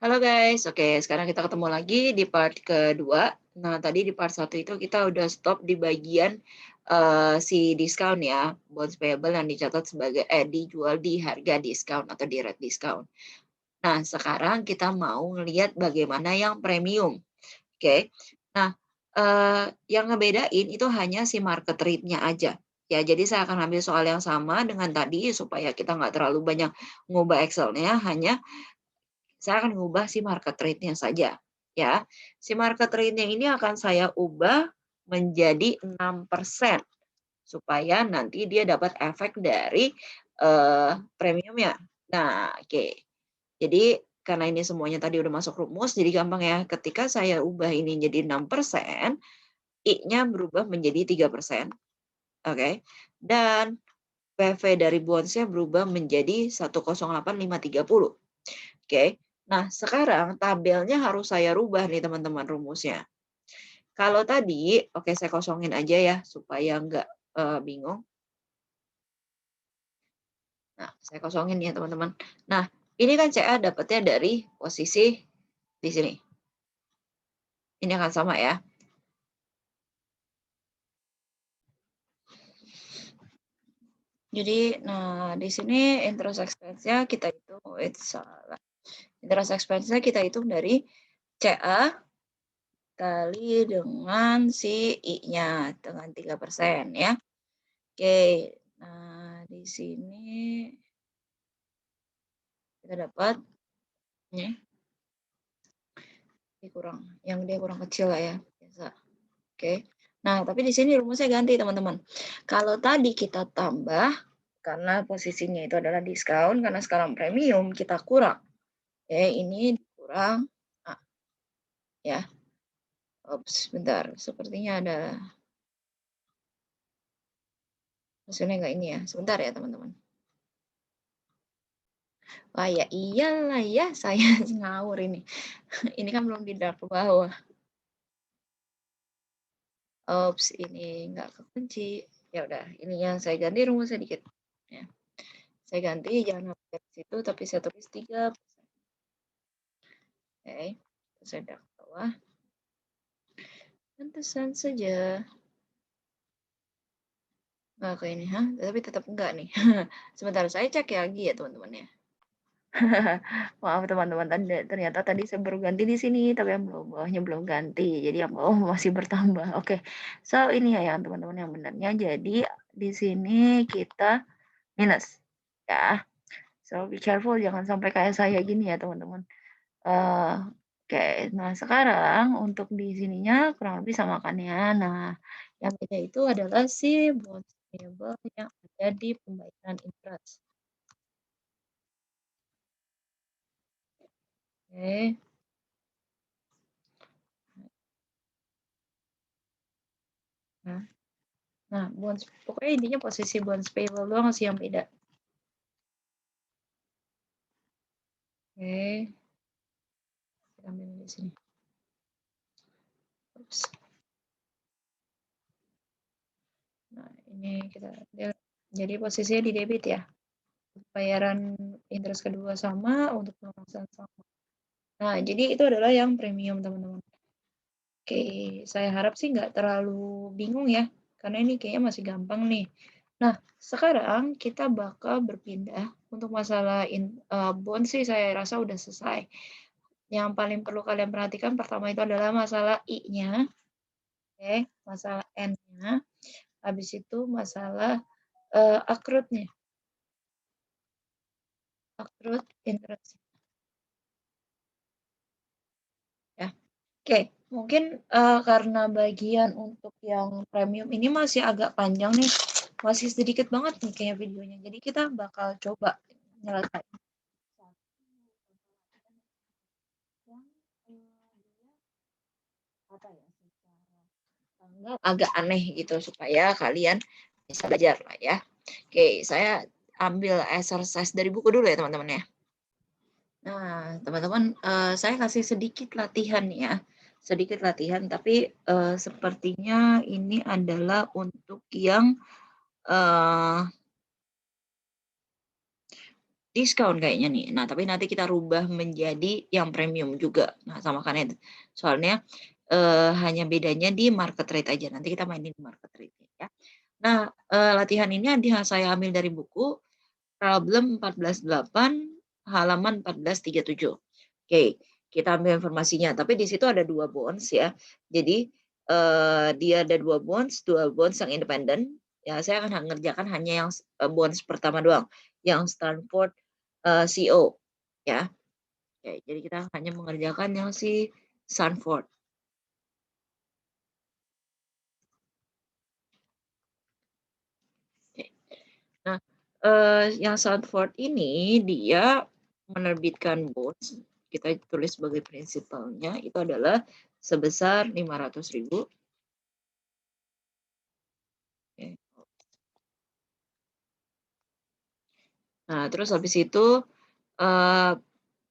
Halo guys, oke sekarang kita ketemu lagi di part kedua. Nah tadi di part satu itu kita udah stop di bagian si diskon ya, bonds payable yang dicatat sebagai dijual di harga diskon atau di rate diskon. Nah sekarang kita mau ngelihat bagaimana yang premium, oke. Nah yang ngebedain itu hanya si market rate-nya aja. Ya, jadi saya akan ambil soal yang sama dengan tadi supaya kita nggak terlalu banyak ngubah Excel-nya, hanya saya akan mengubah si market rate-nya saja, ya. Si market rate-nya ini akan saya ubah menjadi 6% supaya nanti dia dapat efek dari, premiumnya. Nah, oke. Jadi karena ini semuanya tadi udah masuk rumus, jadi gampang ya. Ketika saya ubah ini jadi 6%, I-nya berubah menjadi 3%, oke. Dan PV dari bonds-nya berubah menjadi 108.530. Oke. Nah, sekarang tabelnya harus saya rubah nih teman-teman rumusnya. Kalau tadi, oke saya kosongin aja ya supaya nggak bingung. Nah, saya kosongin ya teman-teman. Nah, ini kan CA dapatnya dari posisi di sini. Ini akan sama ya. Jadi, nah di sini interest expense-nya kita hitung, salah. Interest expense-nya kita hitung dari CA kali dengan si I-nya dengan 3% ya. Oke, nah di sini kita dapat ini yang dia kurang kecil lah ya, biasa. Oke. Nah, tapi di sini rumusnya ganti teman-teman. Kalau tadi kita tambah, karena posisinya itu adalah diskon, karena sekarang premium, kita kurang. Oke, ini kurang A. Ya. Ops, bentar. Sepertinya ada hasilnya nggak ini ya. Sebentar ya teman-teman. Wah ya iyalah ya, saya ngawur ini. Ini kan belum di drag ke bawah. Ops, ini nggak kekunci. Ya udah, ini yang saya ganti rumusnya dikit. Ya. Saya ganti, jangan sampai situ, tapi saya tulis 3%. Oke, saya drag ke bawah. Pantesan saja. Nggak ke ini, tapi tetap enggak nih. Sebentar, saya cek lagi ya teman-teman ya. Maaf teman-teman, ternyata tadi saya baru ganti di sini, tapi yang bawahnya belum ganti. Jadi yang bawah masih bertambah. Oke, so ini ya yang teman-teman yang benarnya. Jadi di sini kita minus, ya. So be careful, jangan sampai kayak saya gini ya teman-teman. Oke, nah sekarang untuk di sininya kurang lebih samakan ya. Nah, yang beda itu adalah si bonds payable yang ada di pembayaran interest. Oke. Nah, bonds pokoknya intinya posisi bonds payable doang sih yang beda. Oke. Kita ambil di sini. Oops. Nah, ini kita jadi posisinya di debit ya. Bayaran interest kedua sama, untuk pelunasan sama. Nah, jadi itu adalah yang premium, teman-teman. Oke, saya harap sih nggak terlalu bingung ya, karena ini kayaknya masih gampang nih. Nah, sekarang kita bakal berpindah untuk masalah bond sih saya rasa udah selesai. Yang paling perlu kalian perhatikan pertama itu adalah masalah I-nya, oke, masalah N-nya, habis itu masalah accrued-nya, accrued interest. Ya. Oke, mungkin karena bagian untuk yang premium ini masih agak panjang nih, masih sedikit banget nih kayaknya videonya. Jadi kita bakal coba nyelesain. Apa ya, secara agak aneh gitu supaya kalian bisa belajar lah ya. Oke, saya ambil exercise dari buku dulu ya teman-teman ya. Nah, teman-teman, saya kasih sedikit latihan ya, sedikit latihan, tapi sepertinya ini adalah untuk yang diskon kayaknya nih. Nah, tapi nanti kita rubah menjadi yang premium juga. Nah, sama kan itu. Soalnya hanya bedanya di market rate aja. Nanti kita mainin di market rate ya. Nah, latihan ini saya ambil dari buku Problem 14.8 halaman 1437. Oke, kita ambil informasinya. Tapi di situ ada 2 bonds ya. Jadi dia ada 2 bonds yang independen. Ya, saya akan mengerjakan hanya yang bonds pertama doang, yang Stanford CO ya. Oke, jadi kita hanya mengerjakan yang si Stanford. Oke. Nah, yang Stanford ini dia menerbitkan bonds, kita tulis sebagai prinsipalnya itu adalah sebesar 500.000. Oke. Nah, terus habis itu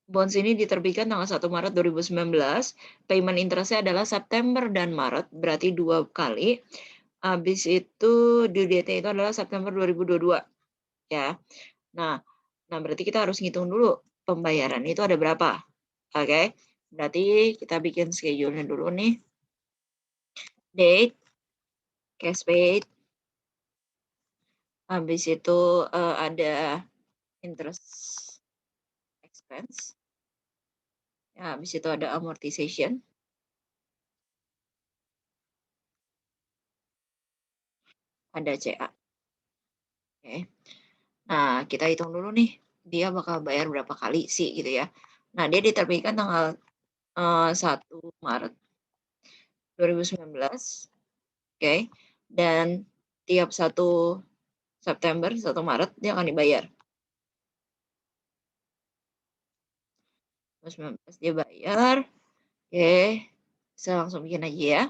bonds ini diterbitkan tanggal 1 Maret 2019, payment interest-nya adalah September dan Maret, berarti 2 kali. Habis itu due date-nya itu adalah September 2022 ya. Nah, berarti kita harus ngitung dulu pembayaran itu ada berapa. Oke. Berarti kita bikin schedule-nya dulu nih. Date, cash paid, habis itu ada interest expense, ya, habis itu ada amortization, ada CA. Oke. Nah, kita hitung dulu nih, dia bakal bayar berapa kali sih gitu ya. Nah, dia diterbitkan tanggal 1 Maret 2019. Oke. Dan tiap 1 September, 1 Maret dia akan dibayar. 2019 dia bayar. Oke. Saya langsung bikin aja ya.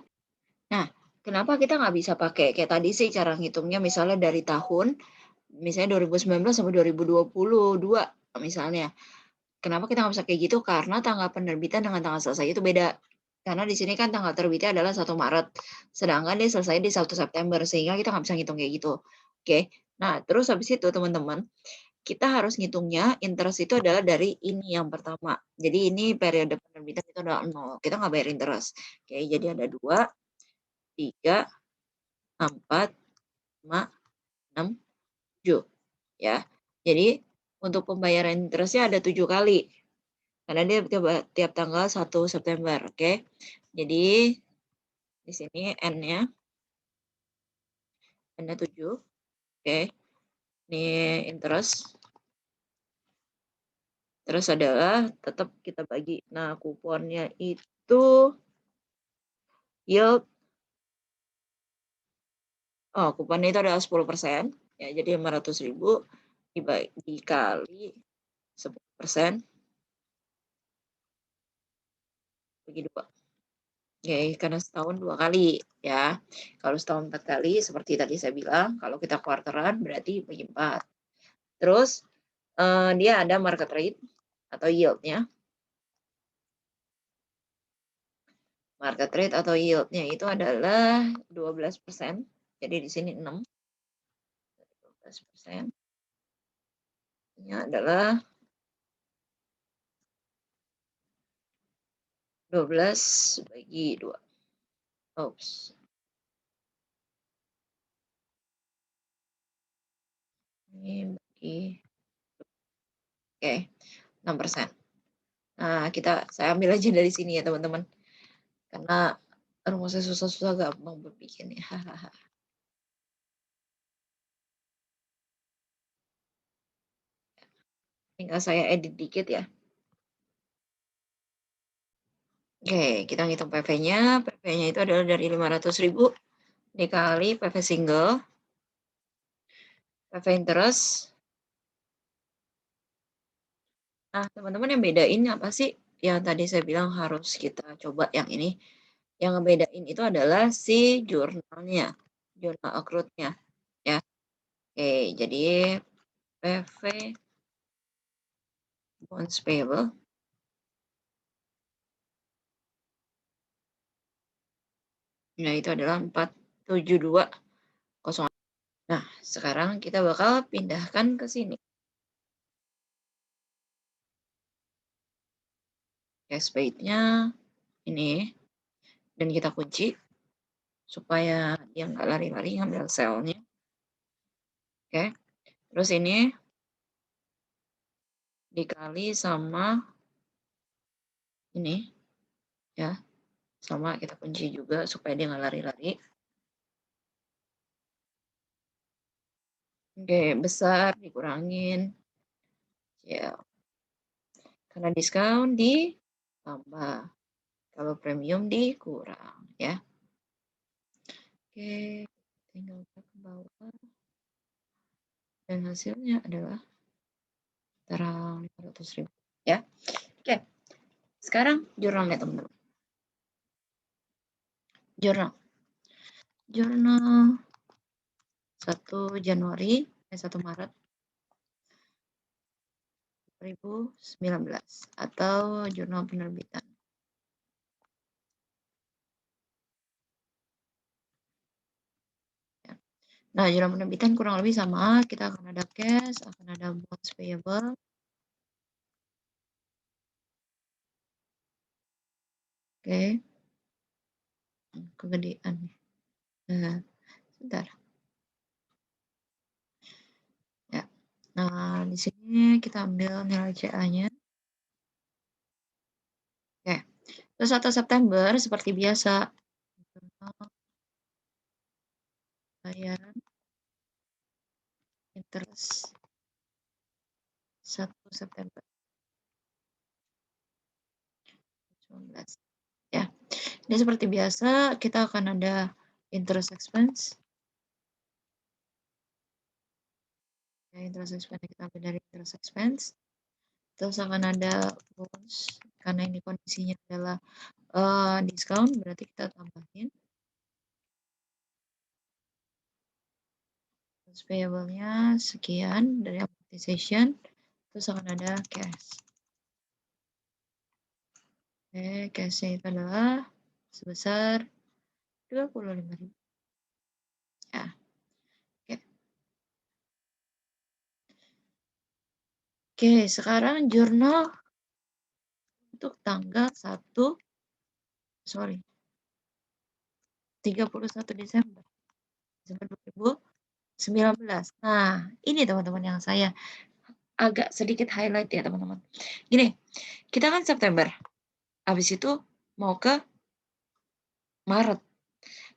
Nah, kenapa kita nggak bisa pakai kayak tadi sih cara ngitungnya misalnya dari tahun, misalnya 2019 sampai 2022 misalnya. Kenapa kita nggak bisa kayak gitu? Karena tanggal penerbitan dengan tanggal selesai itu beda. Karena di sini kan tanggal terbitnya adalah 1 Maret, sedangkan dia selesai di 1 September, sehingga kita nggak bisa ngitung kayak gitu. Oke. Nah, terus habis itu teman-teman, kita harus ngitungnya interest itu adalah dari ini yang pertama. Jadi ini periode penerbitan itu adalah 0. Kita nggak bayar interest. Oke, jadi ada 2, 3, 4, 5, 6, 7 ya. Jadi untuk pembayaran interest-nya ada 7 kali. Karena dia tiap tanggal 1 September, oke. Jadi di sini N-nya N-nya 7, oke. Ini interest. Terus adalah tetap kita bagi. Nah, kuponnya itu yield. Oh, kuponnya itu adalah 10%. Ya, jadi 500.000 dikali 10% bagi 2. Oke, karena setahun 2 kali ya. Kalau setahun 4 kali seperti tadi saya bilang, kalau kita kuarteran berarti bagi 4. Terus dia ada market rate atau yield-nya. Market rate atau yield-nya itu adalah 12%. Jadi di sini 6. 12%. Ini adalah 12 bagi 2. Oops. Ini bagi oke, 6%. Nah, saya ambil aja dari sini ya, teman-teman. Karena rumusnya susah-susah gampang berpikirnya. Tinggal saya edit dikit ya. Oke, kita ngitung PV-nya. PV-nya itu adalah dari 500.000 dikali PV single, PV interest. Nah, teman-teman yang bedain apa sih? Yang tadi saya bilang harus kita coba yang ini. Yang ngebedain itu adalah si jurnalnya, jurnal accrued-nya ya. Oke, jadi PV bonds payable. Nah, itu adalah 472.0. Nah, sekarang kita bakal pindahkan ke sini. cash paid-nya ini, dan kita kunci supaya dia nggak lari-lari ngambil sell-nya. Oke, terus ini dikali sama ini ya, sama kita kunci juga supaya dia nggak lari-lari. Oke, besar dikurangin ya, karena diskon ditambah, kalau premium dikurang ya. Oke, tinggal ke bawah dan hasilnya adalah terang 500.000 ya. Oke, sekarang jurnalnya teman-teman. Jurnal 1 Januari 1 Maret 2019 atau jurnal penerbitan. Nah, jurnal penerbitan kurang lebih sama, kita akan ada cash, akan ada bonds payable. Oke. Kegedean nih. Nah, sebentar. Ya. Nah, di sini kita ambil nilai CA-nya. Oke. Terus 1 September seperti biasa. Jurnal bayaran interest 1 September 2019. Ya. Ini seperti biasa kita akan ada interest expense. Ya, interest expense kita ambil dari interest expense. Terus akan ada bonus karena ini kondisinya adalah diskon, berarti kita tambahin. Terus payable-nya sekian dari amortization. Terus akan ada cash. Oke, cash-nya itu adalah sebesar 25.000. Ya. Oke. Oke, sekarang jurnal untuk tanggal 31 Desember 2019. Nah, ini teman-teman yang saya agak sedikit highlight ya teman-teman. Gini, kita kan September. Habis itu mau ke Maret.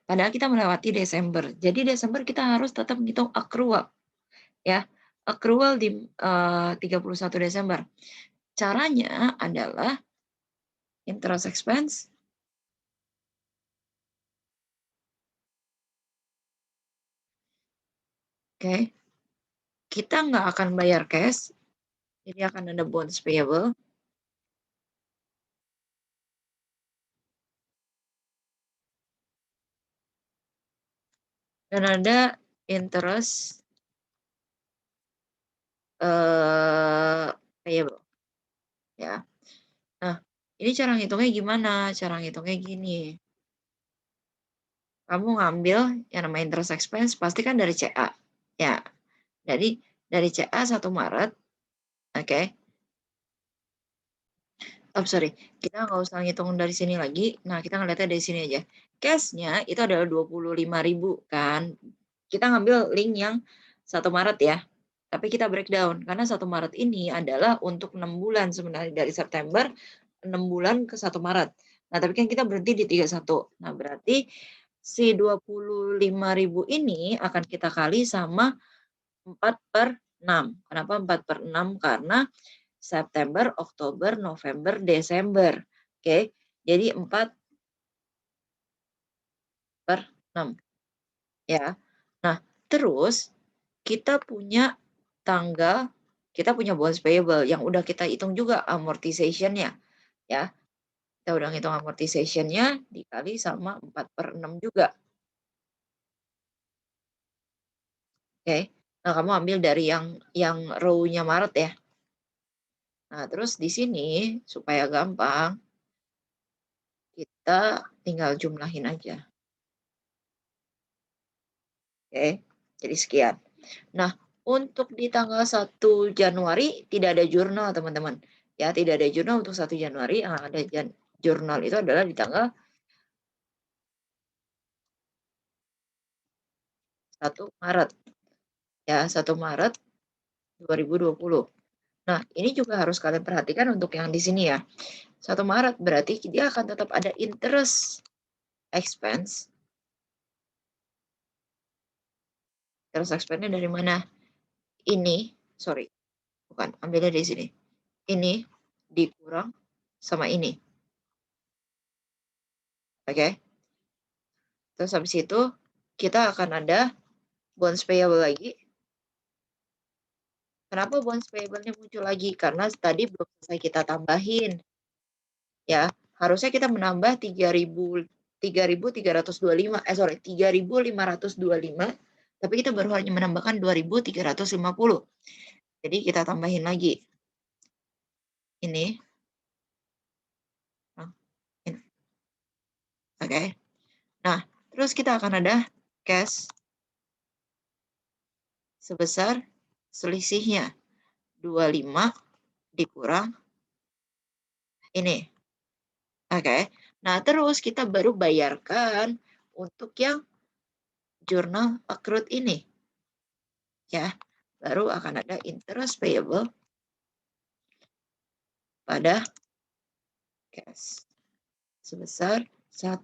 Padahal kita melewati Desember. Jadi Desember kita harus tetap menghitung accrual ya. Accrual di 31 Desember. Caranya adalah interest expense oke. Kita nggak akan bayar cash, jadi akan ada bonds payable. Dan ada interest payable ya. Nah, ini cara ngitungnya gimana? Cara ngitungnya gini. Kamu ngambil yang namanya interest expense pasti kan dari CA. Ya. Jadi dari CA 1 Maret, oke. Oh, sorry, kita nggak usah ngitung dari sini lagi. Nah, kita ngeliatnya dari sini aja. Cash-nya itu adalah 25.000 kan. Kita ngambil link yang 1 Maret ya. Tapi kita breakdown karena 1 Maret ini adalah untuk 6 bulan sebenarnya dari September 6 bulan ke 1 Maret. Nah, tapi kan kita berhenti di 31. Nah, berarti si 25.000 ini akan kita kali sama 4/6. Kenapa 4/6? Karena September, Oktober, November, Desember. Oke, jadi 4/6 ya. Nah, terus kita punya bonds payable yang udah kita hitung juga amortization-nya ya. Kita udah ngitung amortization-nya dikali sama 4/6 juga. Oke. Nah, kamu ambil dari yang row-nya Maret ya. Nah, terus di sini supaya gampang kita tinggal jumlahin aja. Oke, jadi sekian. Nah, untuk di tanggal 1 Januari tidak ada jurnal, teman-teman. Ya, tidak ada jurnal untuk 1 Januari, yang ada jurnal itu adalah di tanggal 1 Maret. Ya, 1 Maret 2020. Nah, ini juga harus kalian perhatikan untuk yang di sini ya. 1 Maret berarti dia akan tetap ada interest expense. Interest expense-nya dari mana? Ini, sorry, bukan, ambilnya dari sini. Ini dikurang sama ini. Oke. Terus habis itu kita akan ada bonds payable lagi. Kenapa bonds payable-nya muncul lagi? Karena tadi belum selesai kita tambahin. Ya, harusnya kita menambah 3.325, 3.525, tapi kita baru hanya menambahkan 2.350. Jadi kita tambahin lagi. Ini. Oke. Nah, terus kita akan ada cash sebesar selisihnya 25 dikurang ini. Oke. Nah, terus kita baru bayarkan untuk yang jurnal accrued ini. Ya, baru akan ada interest payable pada cash sebesar besar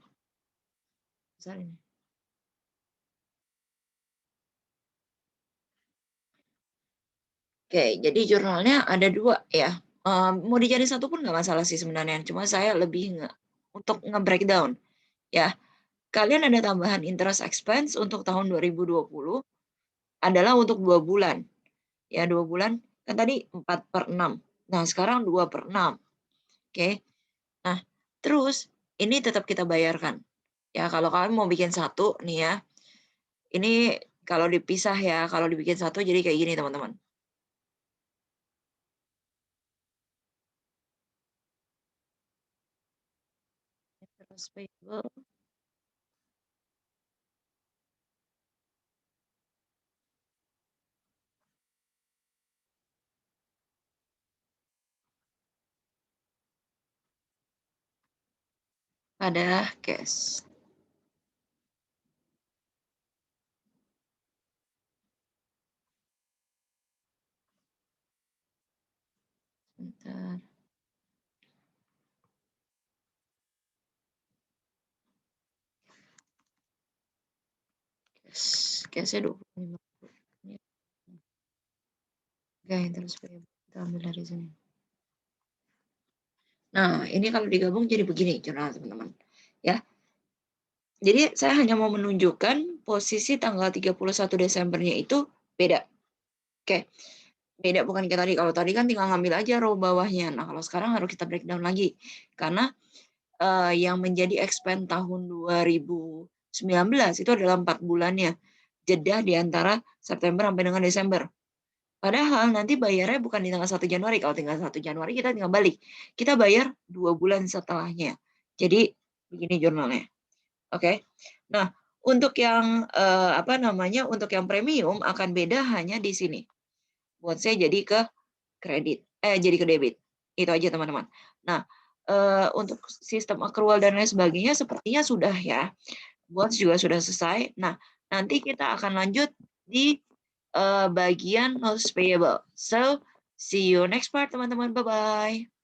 ini. Oke, jadi jurnalnya ada 2 ya. Mau dicari 1 pun nggak masalah sih sebenarnya, cuma saya lebih untuk nge-breakdown ya. Kalian ada tambahan interest expense untuk tahun 2020 adalah untuk 2 bulan. Ya, 2 bulan, kan tadi 4/6. Nah, sekarang 2/6. Oke. Nah, terus ini tetap kita bayarkan. Ya, kalau kalian mau bikin 1 nih ya, ini kalau dipisah ya, kalau dibikin 1 jadi kayak gini teman-teman. Interest payable pada cash. Bentar. Cash-nya 25. Oke, terus kita ambil dari sini. Nah, ini kalau digabung jadi begini jurnal teman-teman. Ya. Jadi saya hanya mau menunjukkan posisi tanggal 31 Desembernya itu beda. Oke. Beda bukan kayak tadi. Kalau tadi kan tinggal ngambil aja row bawahnya. Nah, kalau sekarang harus kita breakdown lagi. Karena yang menjadi expense tahun 2019 itu adalah 4 bulannya. Jeda di antara September sampai dengan Desember. Padahal nanti bayarnya bukan di tanggal 1 Januari. Kalau tinggal 1 Januari kita tinggal balik. Kita bayar 2 bulan setelahnya. Jadi begini jurnalnya. Oke. Nah, untuk yang untuk yang premium akan beda hanya di sini. Buat saya jadi ke kredit, jadi ke debit. Itu aja teman-teman. Nah, untuk sistem accrual dan lain sebagainya sepertinya sudah ya. Bonds juga sudah selesai. Nah, nanti kita akan lanjut di bagian notes payable. So, see you next part teman-teman. Bye-bye.